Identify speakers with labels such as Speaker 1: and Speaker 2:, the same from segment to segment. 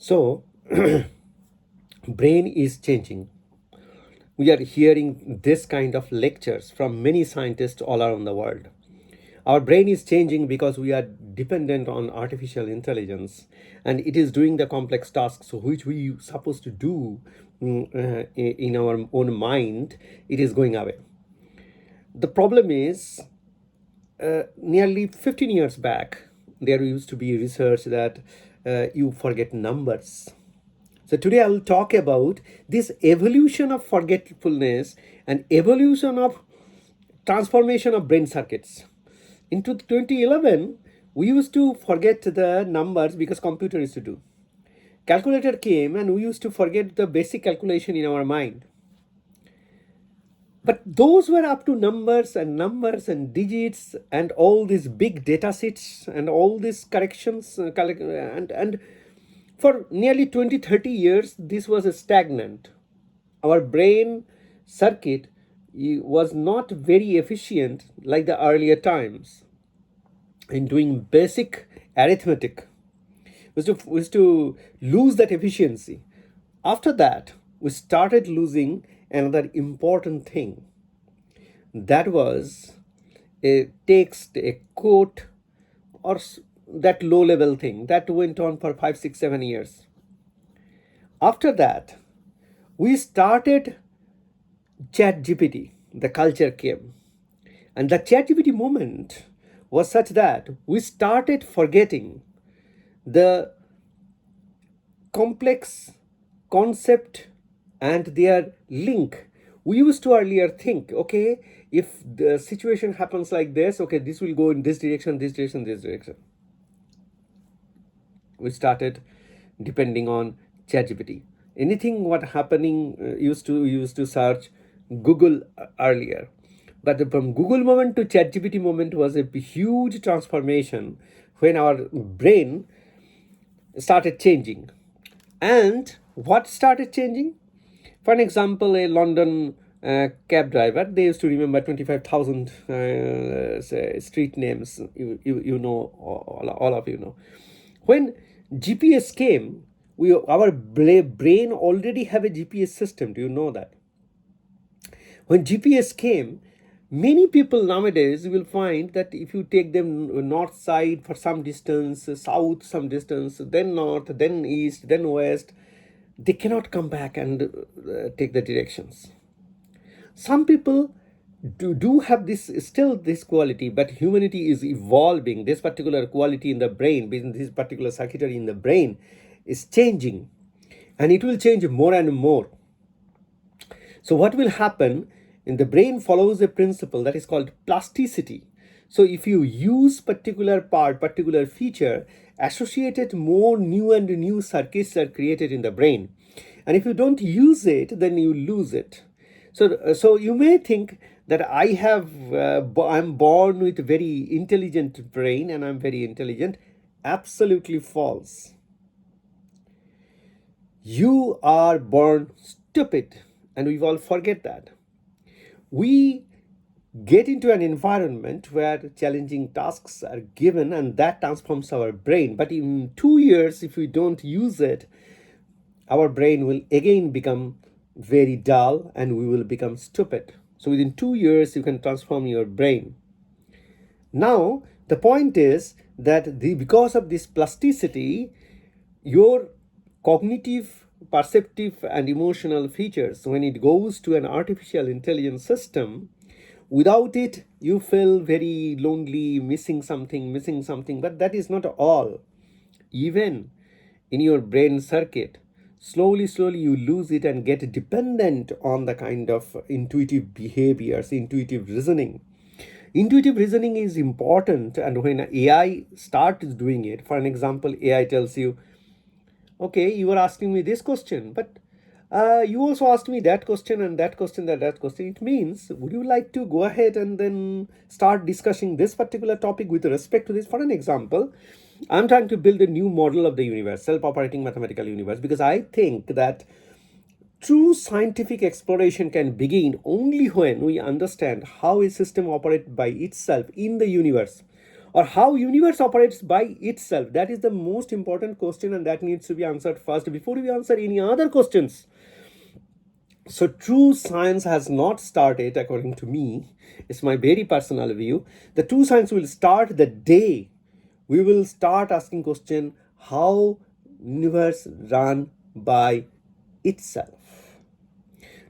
Speaker 1: So, brain is changing. We are hearing this kind of lectures from many scientists all around the world. Our brain is changing because we are dependent on artificial intelligence, and it is doing the complex tasks which we supposed to do in our own mind. It is going away. The problem is, nearly 15 years back, there used to be research that you forget numbers. So today I will talk about this evolution of forgetfulness and evolution of transformation of brain circuits. In 2011, we used to forget the numbers because computer used to do. Calculator came and we used to forget the basic calculation in our mind. But those were up to numbers and digits and all these big data sets and all these corrections and for nearly 20-30 years, this was a stagnant. Our brain circuit was not very efficient like the earlier times in doing basic arithmetic. We used to lose that efficiency. After that, we started losing another important thing. That was a text, a quote, or that low level thing that went on for 5, 6, 7 years. After that, we started ChatGPT. The culture came. And the ChatGPT moment was such that we started forgetting the complex concept and their link. We used to earlier think, okay, if the situation happens like this, okay, this will go in this direction, this direction, this direction. We started depending on ChatGPT. Anything what happening used to search Google earlier. But from Google moment to ChatGPT moment was a huge transformation when our brain started changing. And what started changing? For an example, a London cab driver, they used to remember 25,000 street names. You know, all of you know. When GPS came, our brain already have a GPS system. Do you know that? When GPS came, many people nowadays will find that if you take them north side for some distance, south some distance, then north, then east, then west, they cannot come back and take the directions. Some people do have this quality, but humanity is evolving. This particular quality in the brain, this particular circuitry in the brain is changing, and it will change more and more. So what will happen in the brain follows a principle that is called plasticity. So if you use particular part, particular feature, associated more new and new circuits are created in the brain. And if you don't use it, then you lose it. So you may think that I'm born with a very intelligent brain and I'm very intelligent. Absolutely false. You are born stupid, and we all forget that. We get into an environment where challenging tasks are given and that transforms our brain. But in 2 years, if we don't use it, our brain will again become very dull and we will become stupid. So within 2 years, you can transform your brain. Now, the point is that because of this plasticity, your cognitive, perceptive, and emotional features, when it goes to an artificial intelligence system, without it, you feel very lonely, missing something, but that is not all. Even in your brain circuit, slowly you lose it and get dependent on the kind of intuitive behaviors, intuitive reasoning. Intuitive reasoning is important, and when AI starts doing it, for an example, AI tells you, okay, you were asking me this question, but you also asked me that question and that question, that question. It means, would you like to go ahead and then start discussing this particular topic with respect to this? For an example, I'm trying to build a new model of the universe, self-operating mathematical universe, because I think that true scientific exploration can begin only when we understand how a system operates by itself in the universe. or how universe operates by itself? That is the most important question, and that needs to be answered first before we answer any other questions. So true science has not started, according to me. It's my very personal view. The true science will start the day we will start asking question how universe run by itself.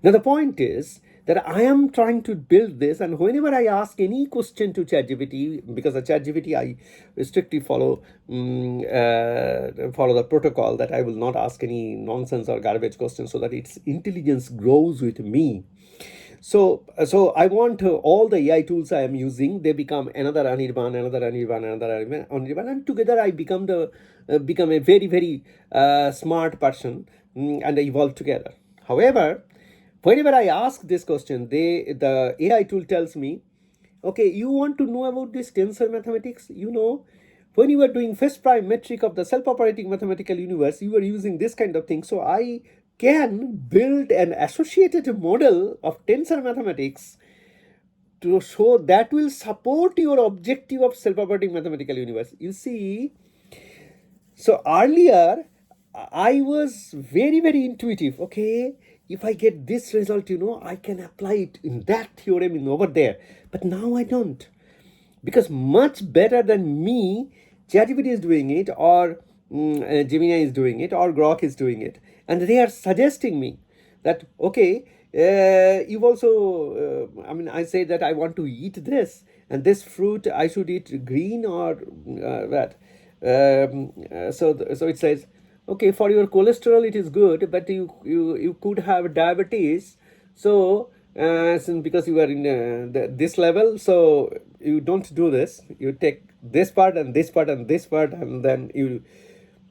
Speaker 1: Now the point is that I am trying to build this, and whenever I ask any question to ChatGPT, because at ChatGPT I strictly follow follow the protocol that I will not ask any nonsense or garbage questions, so that its intelligence grows with me. So I want all the AI tools I am using, they become another Anirban, another Anirban, and together I become become a very smart person, and evolve together. However, whenever I ask this question, the AI tool tells me, okay, you want to know about this tensor mathematics? When you are doing first prime metric of the self-operating mathematical universe, you are using this kind of thing. So I can build an associated model of tensor mathematics to show that will support your objective of self-operating mathematical universe. You see, so earlier I was very intuitive. Okay, if I get this result, I can apply it in that theorem in over there. But now I don't, because much better than me, ChatGPT is doing it, or Gemini is doing it, or Grok is doing it, and they are suggesting me that, okay, you've also I say that I want to eat this, and this fruit I should eat green or what. So it says, okay, for your cholesterol it is good, but you could have diabetes. So because you are in this level, so you don't do this. You take this part and this part and this part, and then you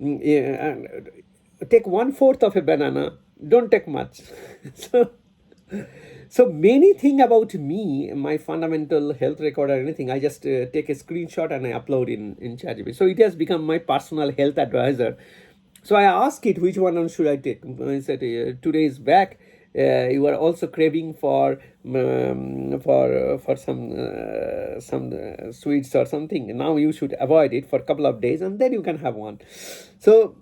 Speaker 1: and take 1/4 of a banana. Don't take much. so so many thing about me, my fundamental health record or anything, I just take a screenshot and I upload in ChatGPT. So it has become my personal health advisor. So I asked it, which one should I take? I said, 2 days back, you are also craving for some sweets or something. Now you should avoid it for a couple of days, and then you can have one. So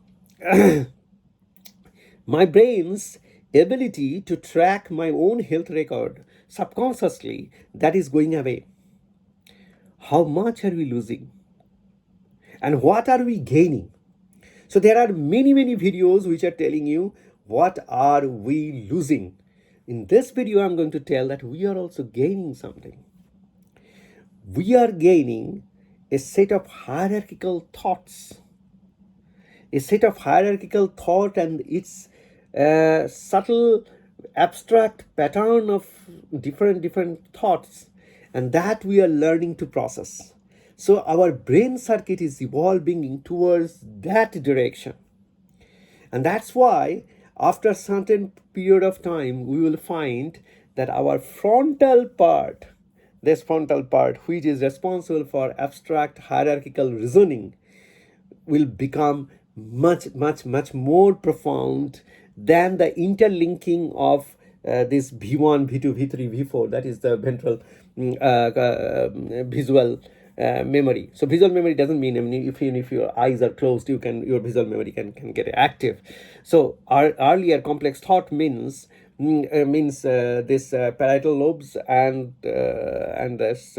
Speaker 1: my brain's ability to track my own health record subconsciously, that is going away. How much are we losing? And what are we gaining? So there are many videos which are telling you what are we losing. In this video, I'm going to tell that we are also gaining something. We are gaining a set of hierarchical thoughts. A set of hierarchical thought and its subtle abstract pattern of different thoughts, and that we are learning to process. So our brain circuit is evolving towards that direction, and that's why after a certain period of time we will find that our frontal part, this frontal part which is responsible for abstract hierarchical reasoning, will become much more profound than the interlinking of this V1, V2, V3, V4, that is the ventral visual memory. So visual memory doesn't mean, if your eyes are closed, your visual memory can get active. So our earlier complex thought means this parietal lobes and this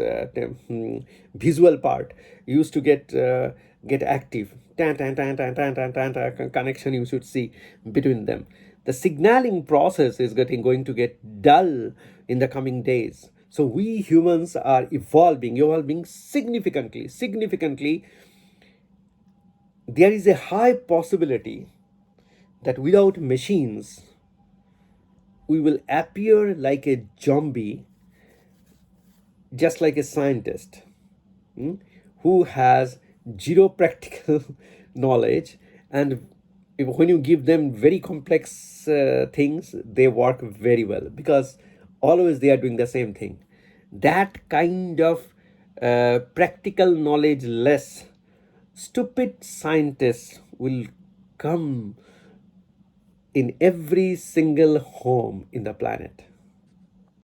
Speaker 1: visual part used to get active. Connection you should see between them. The signaling process is going to get dull in the coming days. So we humans are evolving significantly. There is a high possibility that without machines, we will appear like a zombie, just like a scientist who has zero practical knowledge, and when you give them very complex things, they work very well, because always they are doing the same thing. That kind of practical knowledge less stupid scientists will come in every single home in the planet.